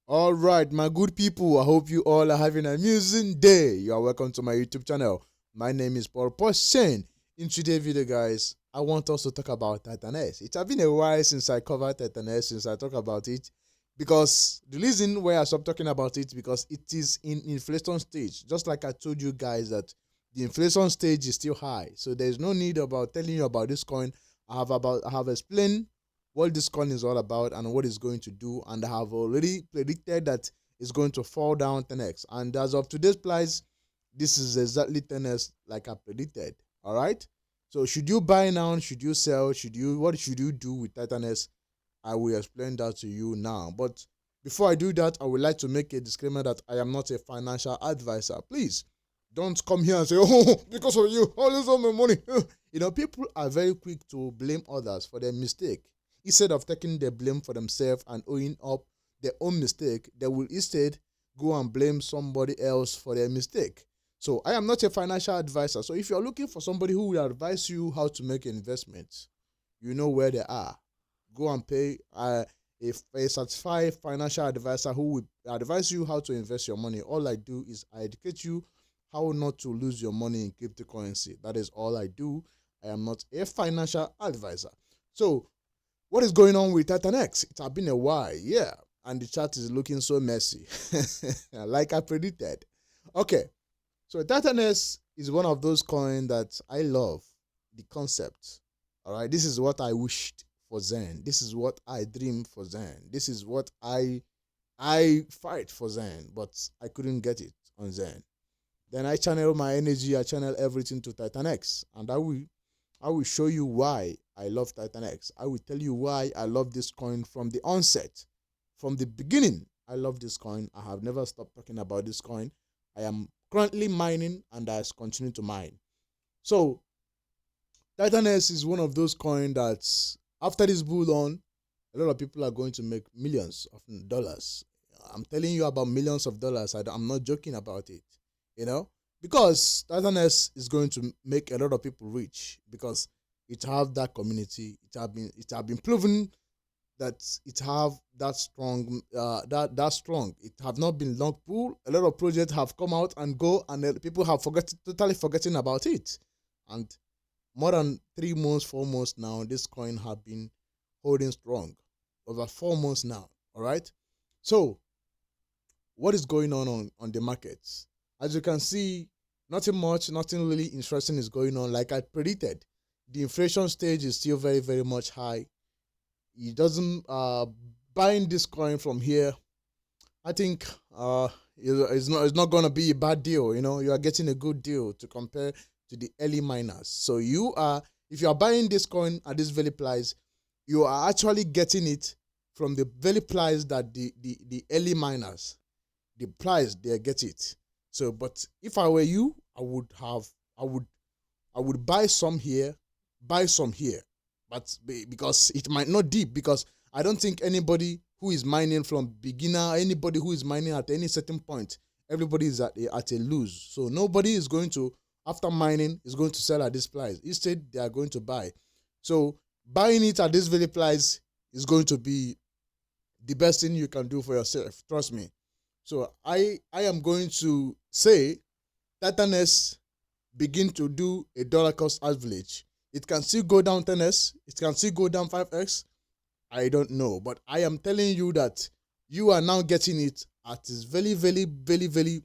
All right, my good people, I hope you all are having an amusing day. You are welcome to my YouTube channel. My name is Paul Poshen. In today's video, guys, I want us to talk about TitanX. It has been a while since I covered TitanX, since I talked about it, because the reason why I stopped talking about it because it is in inflation stage. Just like I told you guys that the inflation stage is still high, so there is no need about telling you about this coin. I have explained what this coin is all about and what it's going to do, and I have already predicted that it's going to fall down 10x. And as of today's price, this is exactly 10x like I predicted. All right. So should you buy now? Should you sell? What should you do with TitanX? I will explain that to you now. But before I do that, I would like to make a disclaimer that I am not a financial advisor. Please don't come here and say, oh, because of you, all this on my money. People are very quick to blame others for their mistake. Instead of taking the blame for themselves and owning up their own mistake, they will instead go and blame somebody else for their mistake. So I am not a financial advisor. So if you're looking for somebody who will advise you how to make investments, you know where they are. Go and pay a certified financial advisor who will advise you how to invest your money. All I do is I educate you how not to lose your money in cryptocurrency. That is all I do. I am not a financial advisor. So what is going on with TitanX? It has been a while, yeah, and the chart is looking so messy, like I predicted. Okay, so TitanX is one of those coins that I love, the concept. All right, this is what I wished for Zen. This is what I dream for Zen. This is what I fight for Zen, but I couldn't get it on Zen. Then I channel my energy, I channel everything to TitanX, and I will show you why I love TitanX. I will tell you why I love this coin from the onset. From the beginning, I love this coin. I have never stopped talking about this coin. I am currently mining and I continue to mine. So, TitanX is one of those coins that after this bull on, a lot of people are going to make millions of dollars. I'm telling you about millions of dollars. I'm not joking about it, because TitanX is going to make a lot of people rich because it have that community. It have been proven that it have that strong that strong. It have not been long pull. A lot of projects have come out and go, and people have totally forgotten about it. And more than 3 months, 4 months now, this coin have been holding strong. Over 4 months now. All right. So what is going on the markets? As you can see, nothing really interesting is going on. Like I predicted, the inflation stage is still very, very much high. It doesn't buying this coin from here, I think it's not gonna be a bad deal. You are getting a good deal to compare to the early miners. So if you are buying this coin at this very price, you are actually getting it from the very price that the early miners, the price they get it. So, but if I were you, I would buy some here, but because it might not dip, because I don't think anybody who is mining from beginner, anybody who is mining at any certain point, everybody is at a lose. So nobody is going to, after mining, is going to sell at this price. Instead, they are going to buy. So buying it at this very price is going to be the best thing you can do for yourself. Trust me. So I am going to say TitanX begin to do a dollar cost average. It can still go down 10x. It can still go down 5x. I don't know. But I am telling you that you are now getting it at this very, very, very, very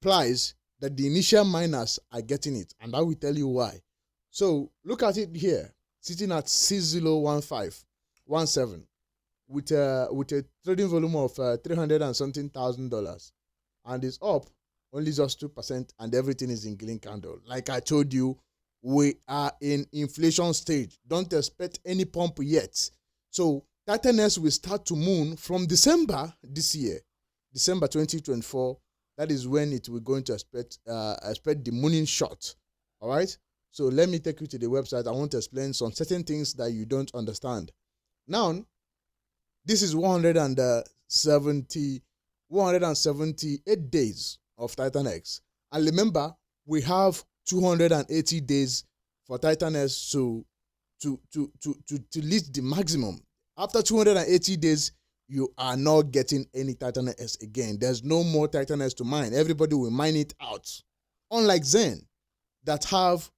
price that the initial miners are getting it. And I will tell you why. So look at it here. Sitting at 601517 with a trading volume of 300 and something thousand dollars. And it's up only just 2%, and everything is in green candle. Like I told you, we are in inflation stage. Don't expect any pump yet. So TitanX will start to moon from December this year, December 2024. That is when it will going to expect the mooning shot. All right. So let me take you to the website. I want to explain some certain things that you don't understand. Now, this is 178 days of TitanX. And remember, we have 280 days for TitanX to reach the maximum. After 280 days, you are not getting any TitanX again. There's no more TitanX to mine. Everybody will mine it out. Unlike Zen, that have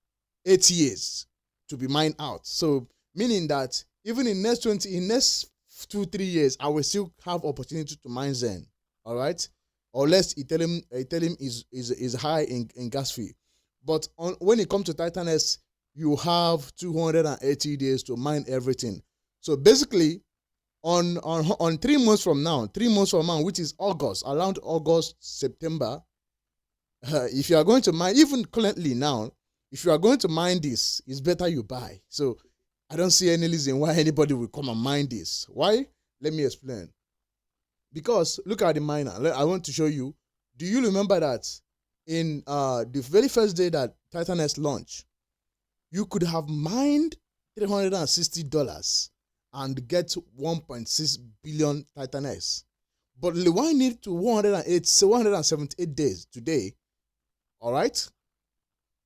8 years to be mined out. So meaning that even in next 2-3 years, I will still have opportunity to mine Zen. All right, unless Ethereum is high in gas fee. But when it comes to TitanX, you have 280 days to mine everything. So basically, on 3 months from now, which is August, around August, September, if you are going to mine, even currently now, if you are going to mine this, it's better you buy. So I don't see any reason why anybody will come and mine this. Why? Let me explain. Because look at the miner. I want to show you. Do you remember that in the very first day that TitanX launched, you could have mined $360 and get 1.6 billion TitanX. But rewind it to 178 days today. All right.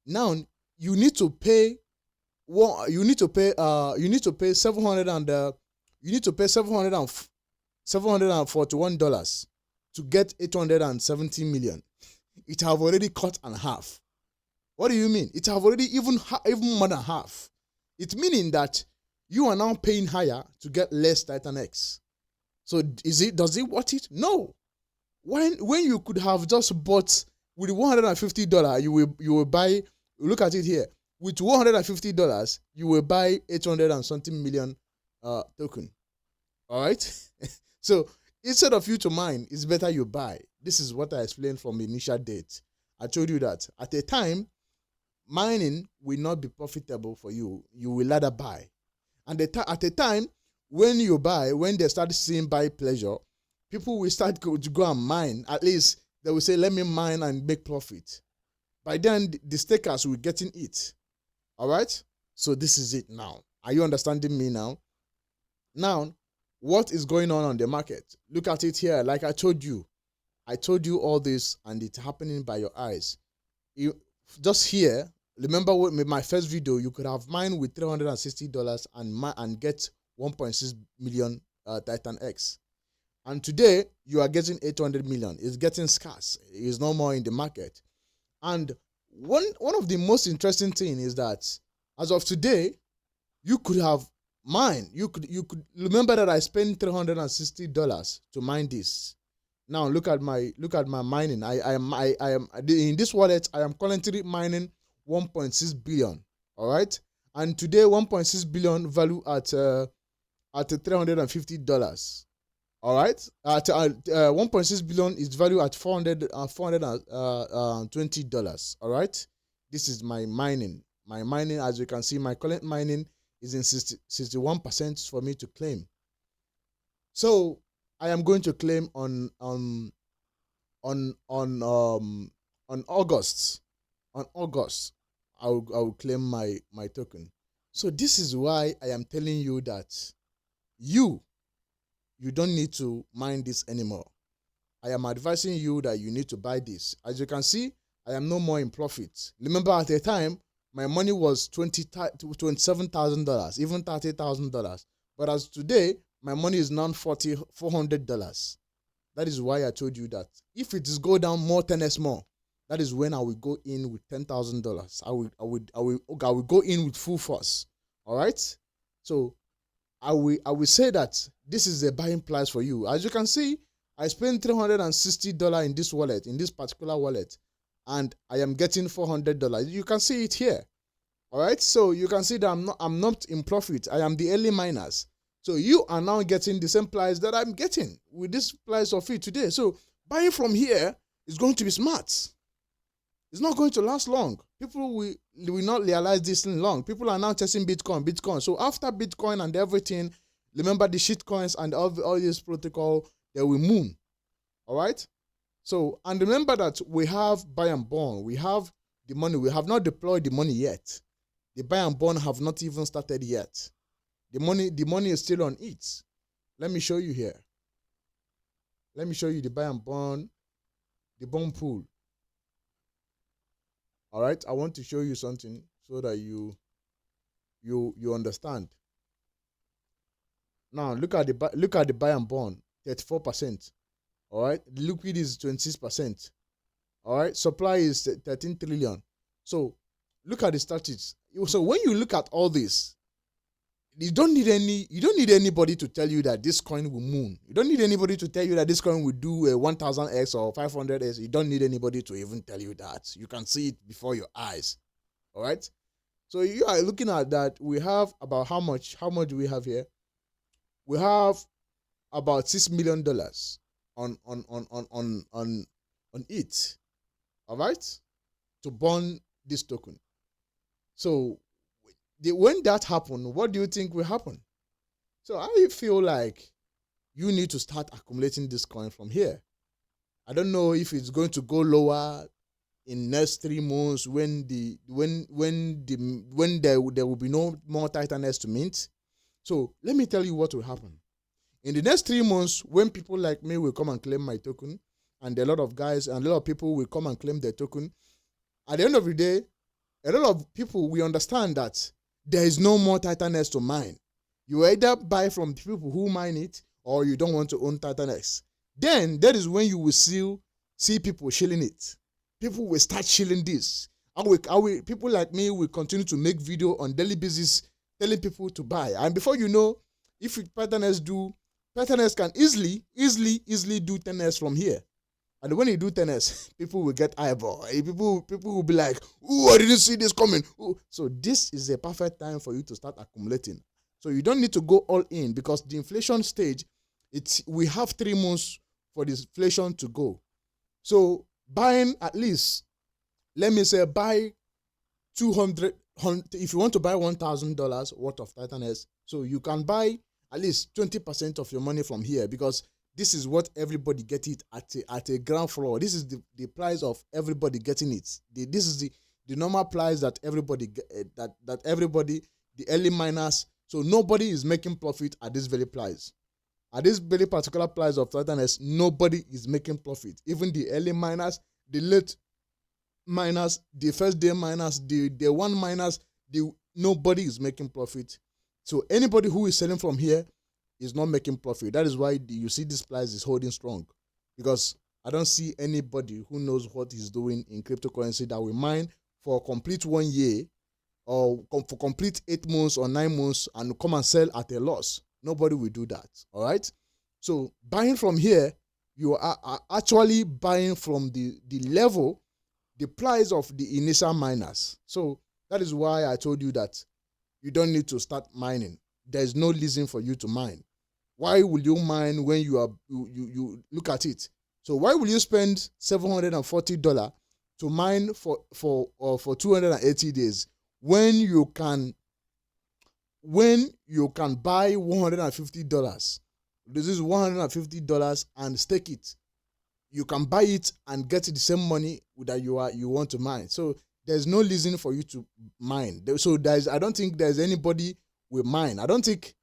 Now you need to pay. You need to pay 741 dollars to get 870 million. It have already cut in half. What do you mean? It have already even more than half. It's meaning that you are now paying higher to get less TitanX. So does it worth it? No. When you could have just bought with $150, you will buy. Look at it here. With $150, you will buy 800 and something million token. All right. So instead of you to mine, it's better you buy. This is what I explained from the initial date. I told you that at a time, mining will not be profitable for you. You will rather buy. And at a time, when you buy, when they start seeing buy pleasure, people will start to go and mine. At least they will say, let me mine and make profit. By then, the stakers will get in it. All right? So this is it now. Are you understanding me now? Now, what is going on the market? Look at it here. Like I told you all this, and it's happening by your eyes. You just here. Remember with my first video, you could have mined with $360 and get 1.6 million TitanX. And today, you are getting 800 million. It's getting scarce. It's no more in the market. And one of the most interesting things is that as of today, you could have mined. You could remember that I spent $360 to mine this. Now look at my mining. I am in this wallet. I am currently mining 1.6 billion. All right, and today 1.6 billion value at $350. All right, at 1.6 billion is value at $420. All right, this is my mining. My mining, as you can see, my current mining is in 61% for me to claim. So I am going to claim on August. On August, I will claim my token. So this is why I am telling you that you don't need to mine this anymore. I am advising you that you need to buy this. As you can see, I am no more in profit. Remember, at the time, my money was $27,000, even $30,000. But as today, my money is now $400. That is why I told you that if it is go down more 10x more, that is when I will go in with $10,000. I will go in with full force. All right. So I will say that this is a buying price for you. As you can see, I spent $360 in this wallet, in this particular wallet, and I am getting $400. You can see it here. All right. So you can see that I'm not in profit. I am the early miners. So you are now getting the same price that I'm getting with this price of it today. So buying from here is going to be smart. It's not going to last long. People will not realize this thing long. People are now chasing Bitcoin. So after Bitcoin and everything, remember the shitcoins and all this protocol, they will moon. All right. So, and remember that we have buy and burn. We have the money. We have not deployed the money yet. The buy and burn have not even started yet. The money is still on it. Let me show you here. Let me show you the buy and burn, the burn pool. All right, I want to show you something so that you understand. Now look at the buy and burn. 34%. All right. Liquid is 26%. All right. Supply is 13 trillion. So look at the statistics. So when you look at all this, you don't need anybody to tell you that this coin will moon. You don't need anybody to tell you that this coin will do a 1000x or 500x. You don't need anybody to even tell you that. You can see it before your eyes. All right. So you are looking at that. We have about how much do we have here? We have about $6 million on it. All right, to burn this token. So when that happened, what do you think will happen? So I feel like you need to start accumulating this coin from here. I don't know if it's going to go lower in next 3 months when there will be no more TitanX to mint. So let me tell you what will happen. In the next 3 months, when people like me will come and claim my token, and a lot of guys and a lot of people will come and claim their token, at the end of the day, a lot of people will understand that there is no more TitanX to mine. You either buy from people who mine it, or you don't want to own TitanX. Then that is when you will see people shilling it. People will start shilling this. People like me will continue to make video on daily basis telling people to buy. And before you know, if TitanX can easily do 10x from here. And when you do 10x, people will get eyeball. People will be like, "Oh, I didn't see this coming." Ooh. So this is a perfect time for you to start accumulating. So you don't need to go all in, because the inflation stage, we have 3 months for this inflation to go. So buying at least, let me say, buy 200. If you want to buy $1,000 worth of TitanX, so you can buy at least 20% of your money from here, because this is what everybody get it at a ground floor. This is the price of everybody getting it. This is the normal price that everybody that everybody, the early miners. So nobody is making profit at this very price. At this very particular price of TitanX, nobody is making profit. Even the early miners, the late miners, the first day miners, the day one miners, nobody is making profit. So anybody who is selling from here is not making profit. That is why you see this price is holding strong, because I don't see anybody who knows what he's doing in cryptocurrency that will mine for complete 1 year or for complete 8 months or 9 months and come and sell at a loss. Nobody will do that. All right. So buying from here, you are actually buying from the level, the price of the initial miners. So that is why I told you that you don't need to start mining. There's no reason for you to mine. Why will you mine when you look at it? So why will you spend $740 to mine for 280 days when you can buy $150? This is $150 and stake it. You can buy it and get the same money that you want to mine. So there's no reason for you to mine. So I don't think there's anybody will mine. I don't think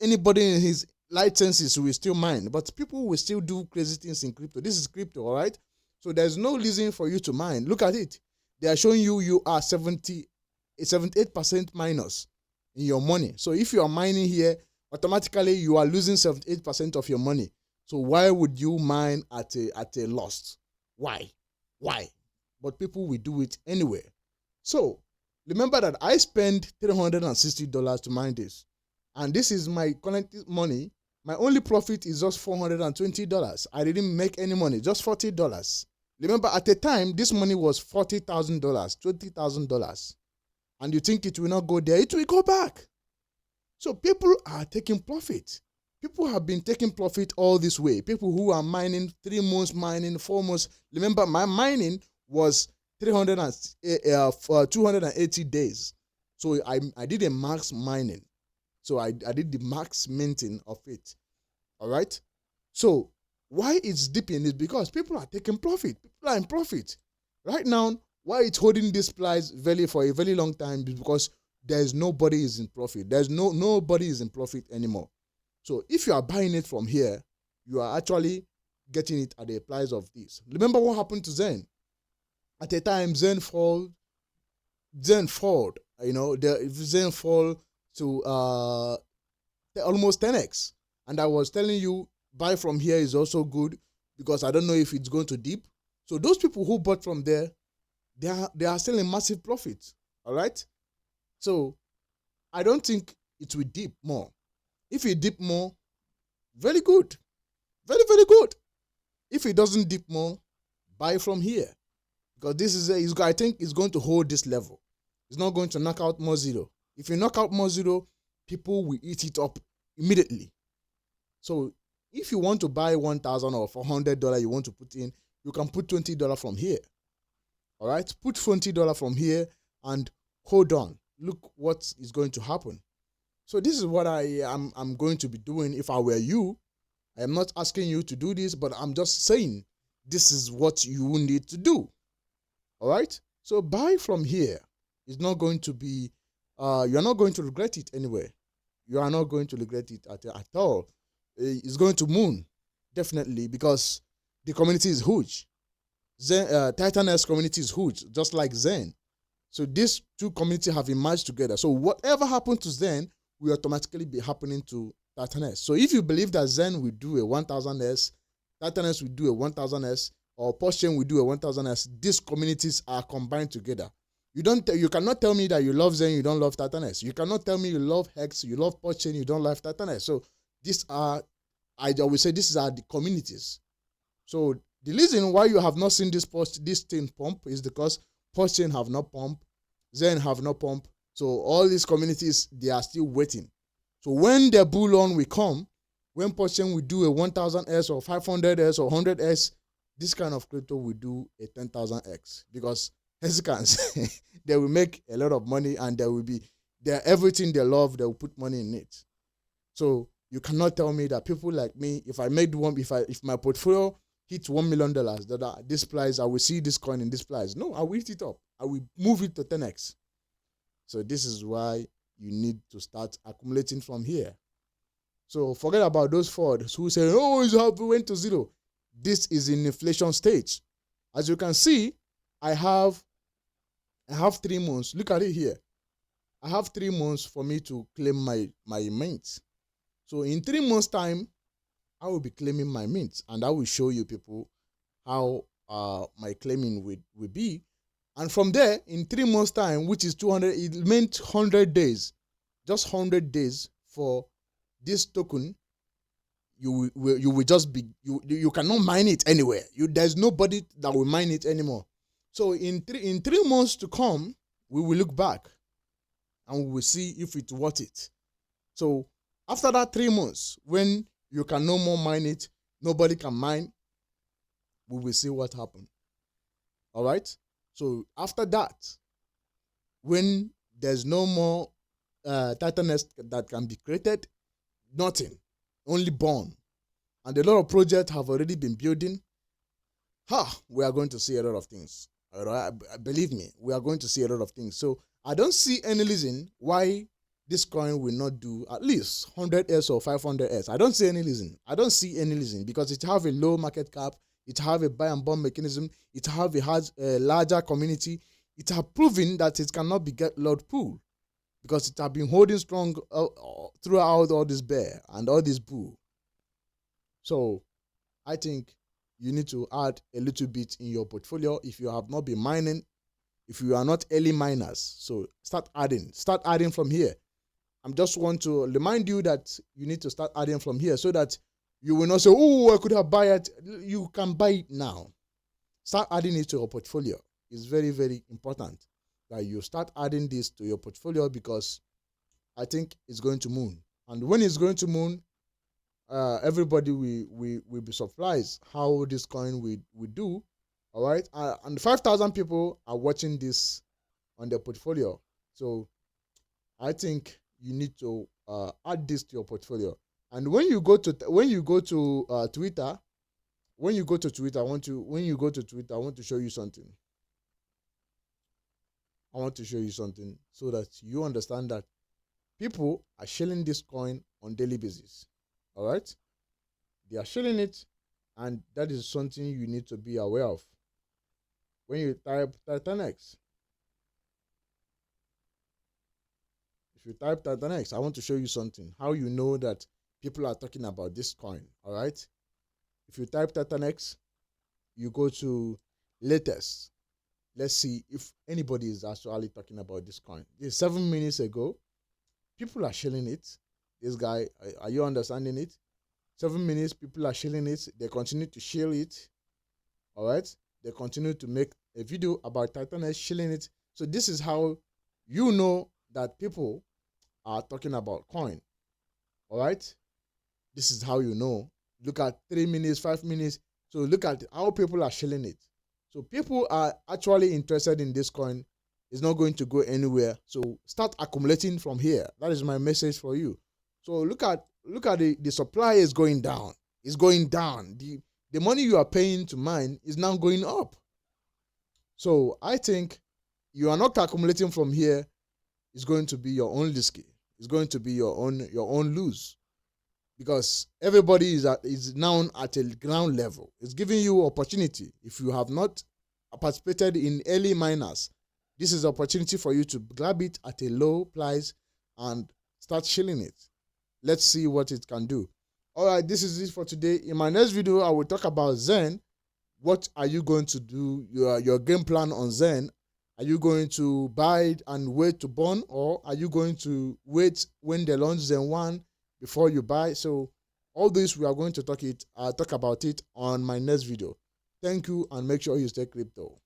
anybody in his light senses will still mine, but people will still do crazy things in crypto. This is crypto, all right? So there's no reason for you to mine. Look at it. They are showing you are 78% minus in your money. So if you are mining here, automatically you are losing 78% of your money. So why would you mine at a loss? Why? But people will do it anyway. So remember that I spend $360 to mine this. And this is my collected money. My only profit is just $420. I didn't make any money, just $40. Remember, at the time, this money was $40,000, $20,000. And you think it will not go there? It will go back. So people are taking profit. People have been taking profit all this way. People who are mining 3 months, mining 4 months. Remember, my mining was 280 days. So I did a max mining. So I did the max minting of it. All right. So why it's dipping is because people are taking profit. People are in profit. Right now, why it's holding this price for a very long time is because there's nobody is in profit. Nobody is in profit anymore. So if you are buying it from here, you are actually getting it at the price of this. Remember what happened to Zen? At a time, Zen fall. Zen fall to almost 10x. And I was telling you, buy from here is also good because I don't know if it's going to dip. So those people who bought from there, they are still in massive profit. All right. So I don't think it will dip more. If it dip more, very good, very very good. If it doesn't dip more, buy from here because this is I think it's going to hold this level. It's not going to knock out more zero. If you knock out more zero, people will eat it up immediately. So if you want to buy 1,000 or $400 you want to put in, you can put $20 from here. All right, put $20 from here and hold on. Look what is going to happen. So this is what I'm going to be doing if I were you. I am not asking you to do this, but I'm just saying this is what you need to do. All right. So buy from here. It's not going to be. You're not going to regret it anyway. You are not going to regret it at all. It's going to moon definitely because the community is huge. Zen, TitanX community is huge, just like Zen. So these two communities have emerged together. So whatever happened to Zen will automatically be happening to TitanX. So if you believe that Zen will do a 1000S, TitanX will do a 1000S, or Postchain will do a 1000S, these communities are combined together. You cannot tell me that you love Zen, you don't love TitanX. You cannot tell me you love Hex, you love Postchain, you don't love TitanX. So these are, I always say, these are the communities. So the reason why you have not seen this thing pump is because Postchain have not pumped, Zen have not pumped. So all these communities, they are still waiting. So when the bull run will come, when Postchain will do a 1000S or 500S or 100S, this kind of crypto will do a 10,000X because Hexicans, they will make a lot of money and there will be everything they love, they will put money in it. So you cannot tell me that people like me, if my portfolio hits $1 million, that this price, I will see this coin in this price. No, I will hit it up. I will move it to 10x. So this is why you need to start accumulating from here. So forget about those Fords who say, oh, it went to zero. This is in inflation stage. As you can see, I have 3 months. Look at it here. I have 3 months for me to claim my mint. So in 3 months' time, I will be claiming my mint, and I will show you people how my claiming will be. And from there, in 3 months' time, which is 200, it meant 100 days, just 100 days for this token. You will just be you cannot mine it anywhere. There's nobody that will mine it anymore. So in 3 months to come, we will look back and we will see if it's worth it. So after that 3 months, when you can no more mine it, nobody can mine, we will see what happened. All right. So after that, when there's no more TitanX that can be created, nothing, only born. And a lot of projects have already been building. We are going to see a lot of things. Believe me, we are going to see a lot of things. So I don't see any reason why this coin will not do at least 100S or 500S. I don't see any reason. Because it have a low market cap. It have a buy and burn mechanism. It have a larger community. It have proven that it cannot be get Lord Pool because it have been holding strong throughout all this bear and all this bull. So I think you need to add a little bit in your portfolio if you have not been mining, if you are not early miners. So start adding from here. I just want to remind you that you need to start adding from here so that you will not say, oh, I could have buy it. You can buy it now. Start adding it to your portfolio. It's very, very important that you start adding this to your portfolio because I think it's going to moon. And when it's going to moon, everybody will be surprised how this coin will do. All right. And 5,000 people are watching this on their portfolio. So I think you need to add this to your portfolio. And when you go to Twitter, I want to show you something. I want to show you something so that you understand that people are shelling this coin on daily basis. All right? They are shelling it, and that is something you need to be aware of. When you type TitanX, if you type TitanX, I want to show you something. How you know that people are talking about this coin. All right. If you type TitanX, you go to latest. Let's see if anybody is actually talking about this coin. This 7 minutes ago, people are shilling it. This guy, are you understanding it? 7 minutes, people are shilling it. They continue to shill it. All right. They continue to make a video about TitanX shilling it. So this is how you know that people are talking about coin. All right. This is how you know. Look at 3 minutes, 5 minutes. So look at how people are shilling it. So people are actually interested in this coin. It's not going to go anywhere. So start accumulating from here. That is my message for you. So look at the supply is going down. It's going down. The money you are paying to mine is now going up. So I think you are not accumulating from here. It's going to be your own risky. It's going to be your own lose, because everybody is now at a ground level. It's giving you opportunity. If you have not participated in early miners, this is opportunity for you to grab it at a low price and start shilling it. Let's see what it can do. All right, this is it for today. In my next video, I will talk about Zen. What are you going to do? Your game plan on Zen. Are you going to buy it and wait to burn, or are you going to wait when they launch Zen 1 before you buy? So all this, we are going to talk about it on my next video. Thank you, and make sure you stay crypto.